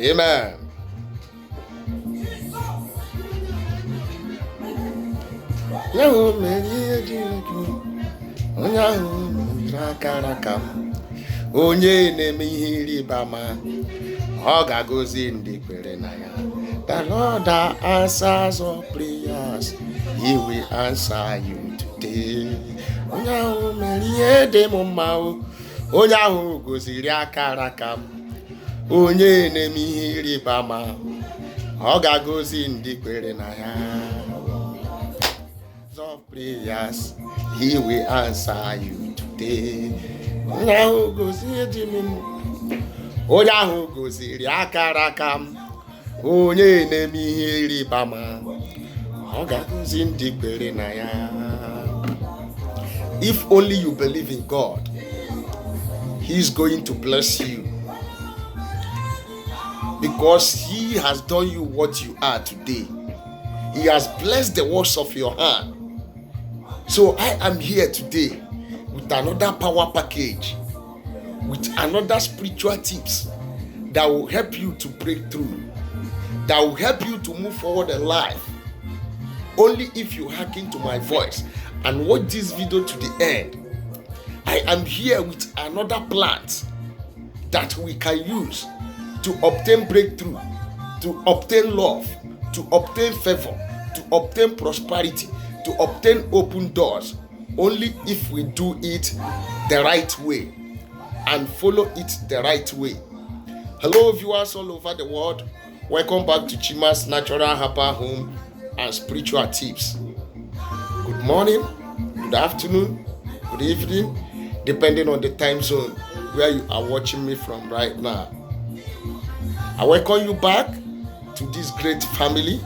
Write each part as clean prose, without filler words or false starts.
Amen. Onye na-eme ihe ịrịba ama ọ ga-agọzi ndị kwere na ya. The Lord that answers all prayers, He will answer you today. Onye ahụ mere ihe dị m mma, onye ahụ gọziri akara aka m. Onye na-eme ihe ịrịba ama ọ ga-agọzi ndị kwere na ya. Of prayers, He will answer you today. Onye ahụ gọziri m, onye ahụ gọziri akara aka m. Onye na-eme ihe ịrịba ama ọ ga-agọzi ndị kwere na ya. If only you believe in God, He is going to bless you, because He has done you what you are today. He has blessed the works of your hand. So I am here today with another power package, with another spiritual tips that will help you to break through, that will help you to move forward in life. Only if you hearken to my voice and watch this video to the end. I am here with another plant that we can use to obtain breakthrough, to obtain love, to obtain favor, to obtain prosperity, to obtain open doors, only if we do it the right way and follow it the right way. Hello viewers all over the world, welcome back to Chima's Natural Herbal Home and Spiritual Tips. Good morning, good afternoon, good evening, depending on the time zone where you are watching me from right now. I welcome you back to this great family,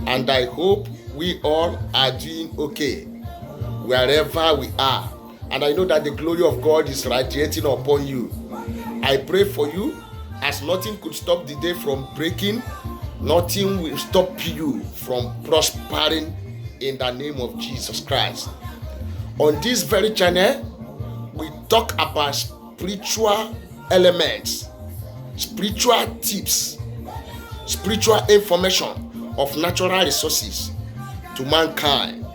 and I hope we all are doing okay wherever we are. And I know that the glory of God is radiating upon you. I pray for you, as nothing could stop the day from breaking, nothing will stop you from prospering in the name of Jesus Christ. On this very channel, we talk about spiritual elements, spiritual tips, spiritual information of natural resources to mankind.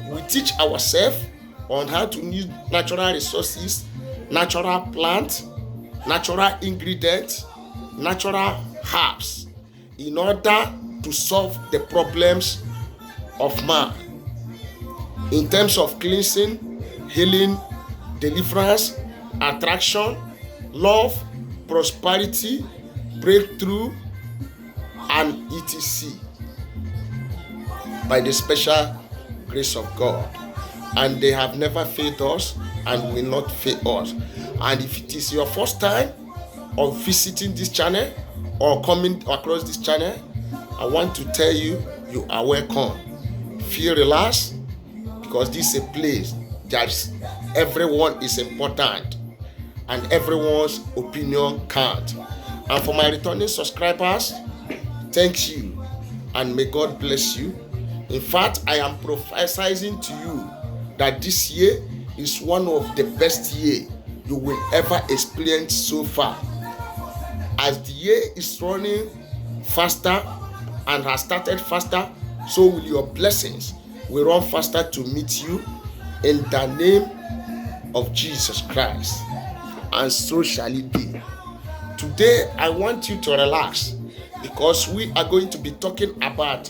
We teach ourselves on how to use natural resources, natural plants, natural ingredients, natural herbs in order to solve the problems of man in terms of cleansing, healing, deliverance, attraction, love, prosperity, breakthrough, and etc. by the special grace of God. And they have never failed us and will not fail us. And if it is your first time of visiting this channel or coming across this channel, I want to tell you, you are welcome. Feel relaxed, because this is a place that everyone is important and everyone's opinion counts. And for my returning subscribers, thank you and may God bless you. In fact, I am prophesying to you that this year is one of the best years you will ever experience so far. As the year is running faster and has started faster, so will your blessings will run faster to meet you in the name of Jesus Christ. And so shall it be. Today, I want you to relax, because we are going to be talking about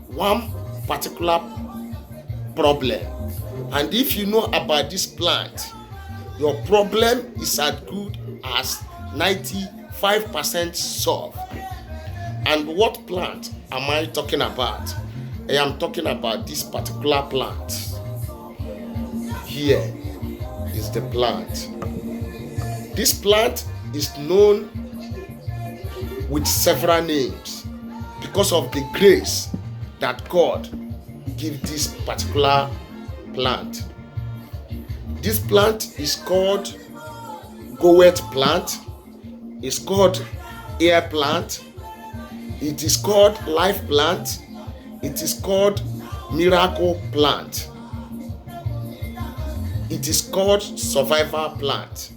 one particular problem. And if you know about this plant, your problem is as good as 95% solved. And what plant am I talking about? I am talking about this particular plant. Here is the plant. This plant is known with several names because of the grace that God gives this particular plant. This plant is called goet plant. It's called air plant. It is called Lifeplant. It is called miracle plant. It is called survival plant,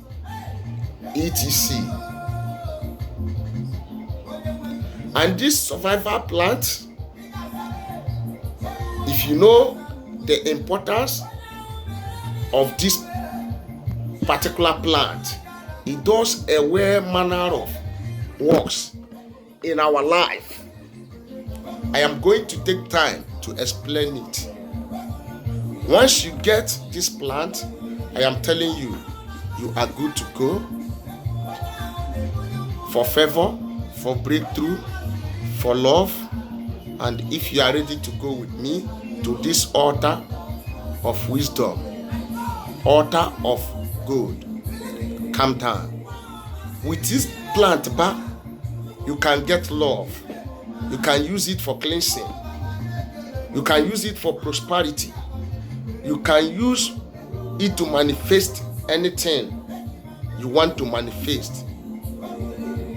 etc. And this survival plant, if you know the importance of this particular plant, it does a well manner of works in our life. I am going to take time to explain it. Once you get this plant, I am telling you, you are good to go for favor, for breakthrough, for love. And if you are ready to go with me to this altar of wisdom, altar of gold, calm down. With this plant, you can get love. You can use it for cleansing. You can use it for prosperity. You can use it to manifest anything you want to manifest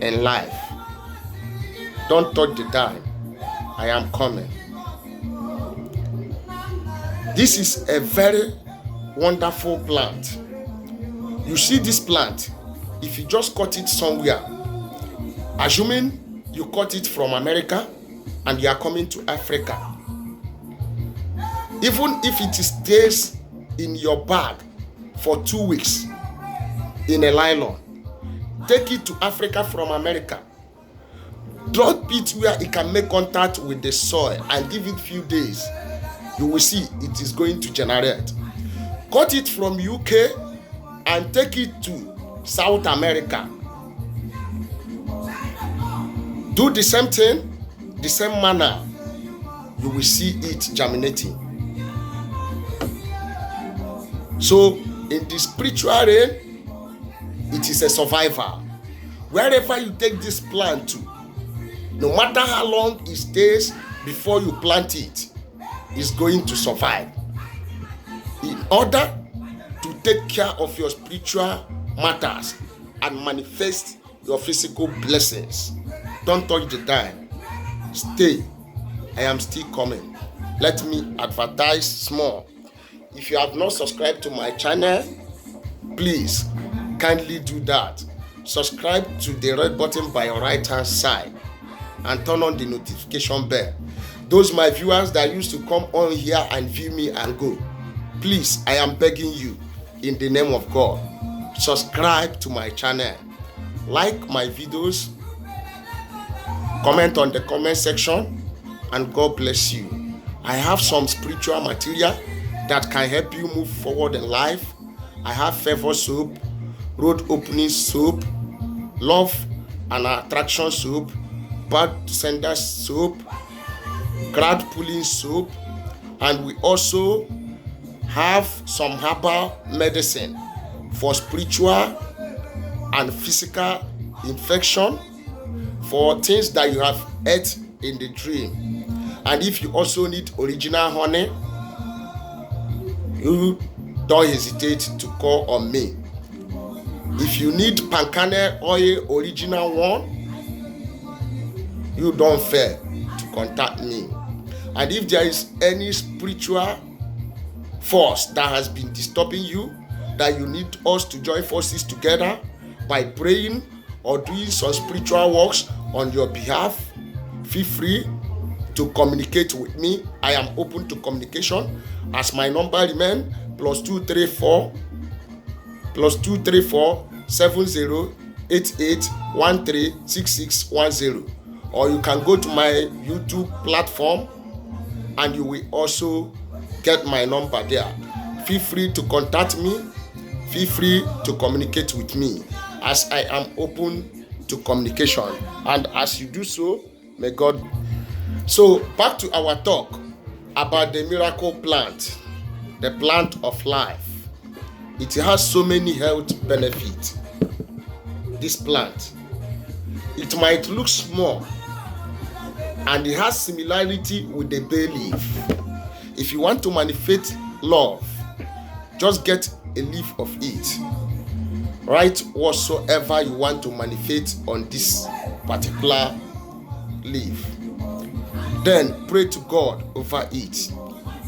in life. Don't touch the dime. I am coming. This is a very wonderful plant. You see this plant, if you just cut it somewhere, assuming you cut it from America and you are coming to Africa, even if it stays in your bag for 2 weeks in a nylon, take it to Africa from America, drop it where it can make contact with the soil and give it a few days, you will see it is going to generate. Cut it from UK and take it to South America. Do the same thing, the same manner, you will see it germinating. So in the spiritual realm, it is a survivor. Wherever you take this plant to, no matter how long it stays before you plant it, it's going to survive. In order to take care of your spiritual matters and manifest your physical blessings, don't touch the dime. Stay. I am still coming. Let me advertise small. If you have not subscribed to my channel, please kindly do that. Subscribe to the red button by your right hand side and turn on the notification bell. Those my viewers that used to come on here and view me and go, please, I am begging you in the name of God, subscribe to my channel, like my videos, comment on the comment section, and God bless you. I have some spiritual material that can help you move forward in life. I have favor soap, road opening soap, love and attraction soap, bad sender soap, crowd pulling soap, and we also have some herbal medicine for spiritual and physical infection, for things that you have ate in the dream. And if you also need original honey, you don't hesitate to call on me. If you need palm kernel oil original one, you don't fail to contact me. And if there is any spiritual force that has been disturbing you, that you need us to join forces together by praying or doing some spiritual works on your behalf, feel free to communicate with me. I am open to communication, as my number remains +234 7088136610, or you can go to my YouTube platform and you will also get my number there. Feel free to contact me, feel free to communicate with me, as I am open to communication. And as you do so, may God. So back to our talk about the miracle plant, the plant of life. It has so many health benefits. This plant, it might look small and it has similarity with the bay leaf. If you want to manifest love, just get a leaf of it. Write whatsoever you want to manifest on this particular leaf. Then pray to God over it,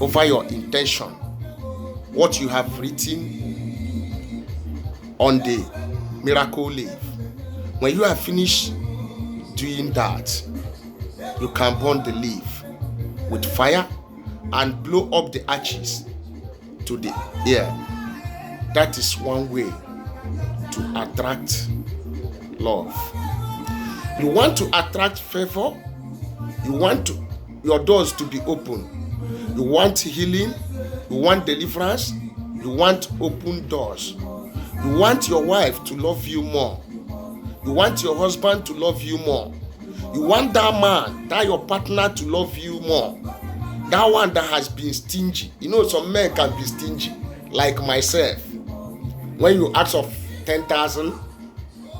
over your intention, what you have written on the miracle leaf. When you have finished doing that, you can burn the leaf with fire and blow up the ashes to the air. That is one way to attract love. You want to attract favor. You want your doors to be open. You want healing. You want deliverance. You want open doors. You want your wife to love you more. You want your husband to love you more. You want that man, that your partner to love you more. That one that has been stingy. You know, some men can be stingy, like myself. When you ask of 10,000,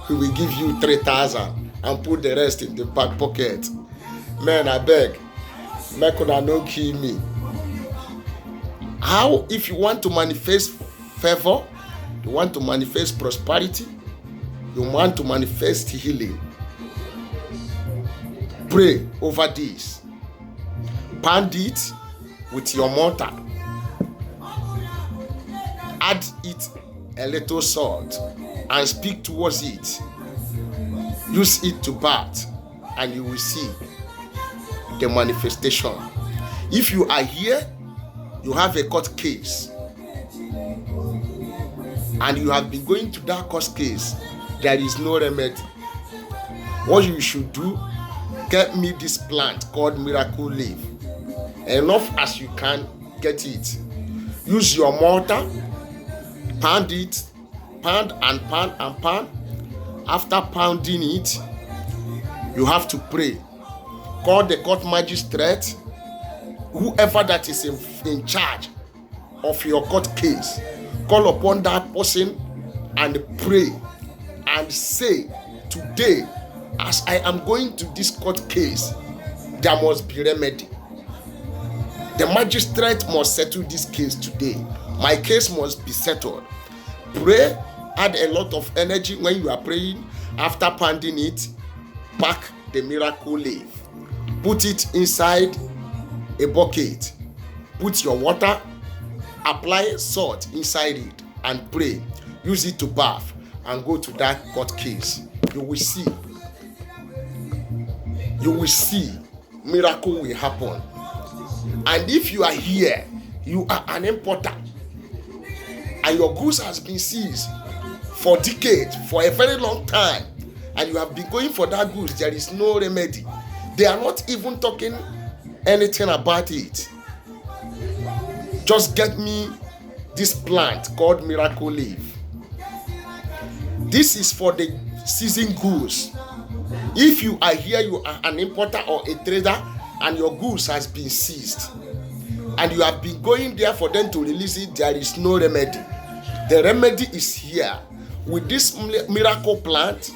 he will give you 3,000 and put the rest in the back pocket. Man, I beg, make una no kill me. How, if you want to manifest favor, you want to manifest prosperity, you want to manifest healing, pray over this. Pound it with your mortar. Add it a little salt and speak towards it. Use it to bath and you will see the manifestation. If you are here, you have a court case and you have been going to that court case, there is no remedy. What you should do, get me this plant called miracle leaf. Enough as you can get it. Use your mortar, pound it, pound and pound and pound. After pounding it, you have to pray. Call the court magistrate, whoever that is in charge of your court case. Call upon that person and pray and say, today, as I am going to this court case, there must be remedy. The magistrate must settle this case today. My case must be settled. Pray, add a lot of energy when you are praying. After pounding it, pack the miracle leaf. Put it inside a bucket. Put your water, apply salt inside it and pray. Use it to bath and go to that court case. You will see. You will see miracle will happen. And if you are here, you are an importer and your goods has been seized for decades, for a very long time, and you have been going for that goods, there is no remedy. They are not even talking anything about it. Just get me this plant called miracle leaf. This is for the season goods. If you are here, you are an importer or a trader and your goods has been seized and you have been going there for them to release it, there is no remedy. The remedy is here with this miracle plant,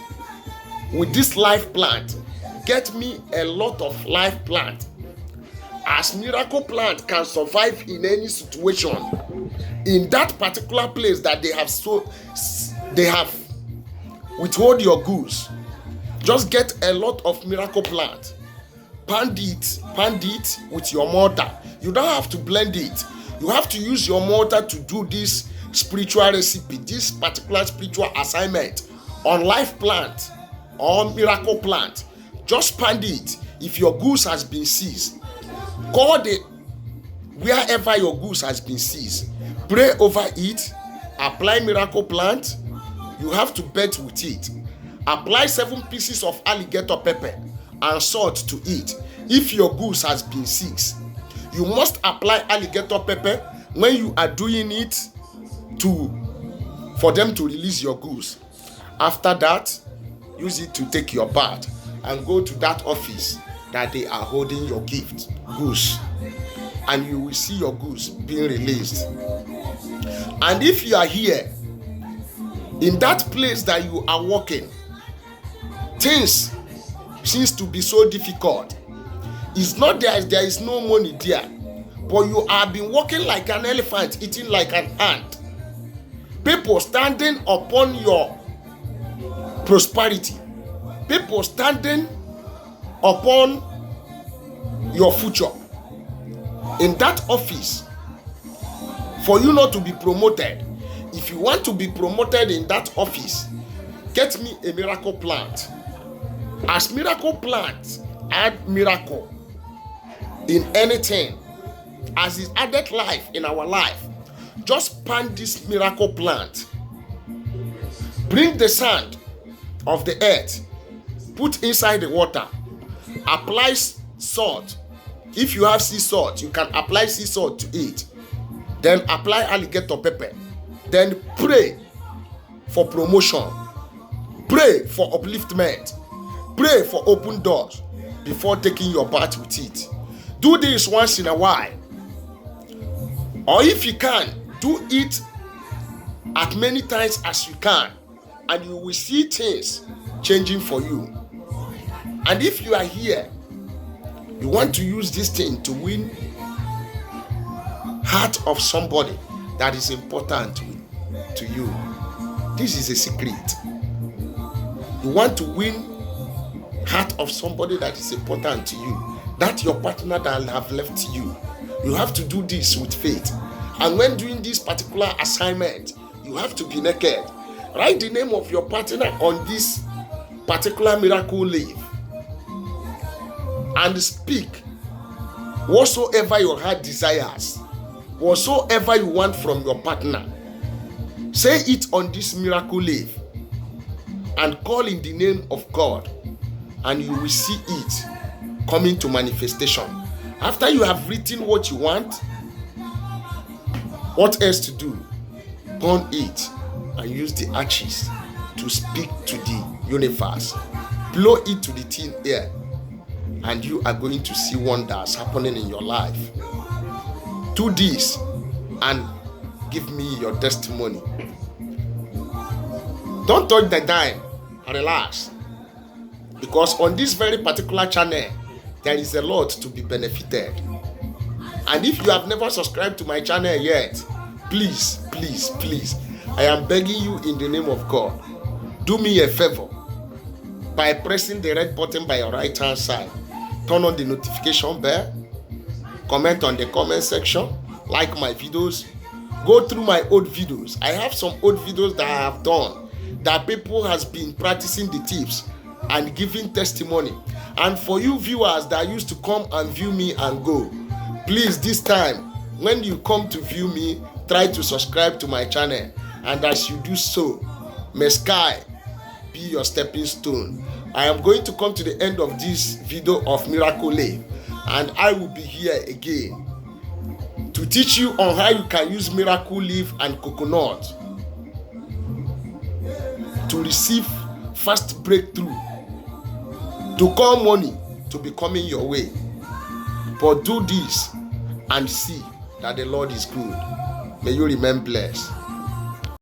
with this life plant. Get me a lot of life plant. As miracle plant can survive in any situation, in that particular place that they have withhold your goods. Just get a lot of miracle plant. Pound it with your mortar. You don't have to blend it. You have to use your mortar to do this spiritual recipe, this particular spiritual assignment on life plant or miracle plant. Just pound it. If your goods has been seized, call wherever your goods has been seized. Pray over it. Apply miracle plant. You have to bet with it. Apply 7 pieces of alligator pepper and salt to it. If your goods has been seized, you must apply alligator pepper when you are doing it for them to release your goods. After that, use it to take your bath and go to that office that they are holding your goods, and you will see your goods being released. And if you are here in that place that you are working, things seems to be so difficult. It's not there is no money there, but you have been walking like an elephant, eating like an ant. People standing upon your prosperity. People standing upon your future. In that office, for you not to be promoted, If you want to be promoted in that office, get me a miracle plant. As miracle plant add miracle in anything, as it added life in our life, just plant this miracle plant. Bring the sand of the earth, put inside the water, apply salt. If you have sea salt, you can apply sea salt to it. Then apply alligator pepper. Then pray for promotion. Pray for upliftment. Pray for open doors before taking your bath with it. Do this once in a while. Or if you can, do it as many times as you can, and you will see things changing for you. And if you are here, you want to use this thing to win heart of somebody that is important to you. This is a secret. You want to win heart of somebody that is important to you, that your partner that have left you. You have to do this with faith. And when doing this particular assignment, you have to be naked. Write the name of your partner on this particular miracle leaf and speak whatsoever your heart desires, whatsoever you want from your partner. Say it on this miracle leaf and call in the name of God, and you will see it coming to manifestation. After you have written what you want, what else to do? Burn it and use the ashes to speak to the universe. Blow it to the thin air, and you are going to see wonders happening in your life. Do this and give me your testimony. Don't touch the dime. Relax. Because on this very particular channel, there is a lot to be benefited. And if you have never subscribed to my channel yet, please, I am begging you in the name of God, do me a favor by pressing the red button by your right hand side. Turn on the notification bell, comment on the comment section, like my videos, go through my old videos. I have some old videos that I have done that people has been practicing the tips and giving testimony. And for you viewers that used to come and view me and go, please, this time when you come to view me, try to subscribe to my channel. And as you do so, may sky be your stepping stone. I am going to come to the end of this video of Miracle Leaf, and I will be here again to teach you on how you can use miracle leaf and coconut to receive fast breakthrough, to call money to be coming your way. But do this and see that the Lord is good. May you remain blessed.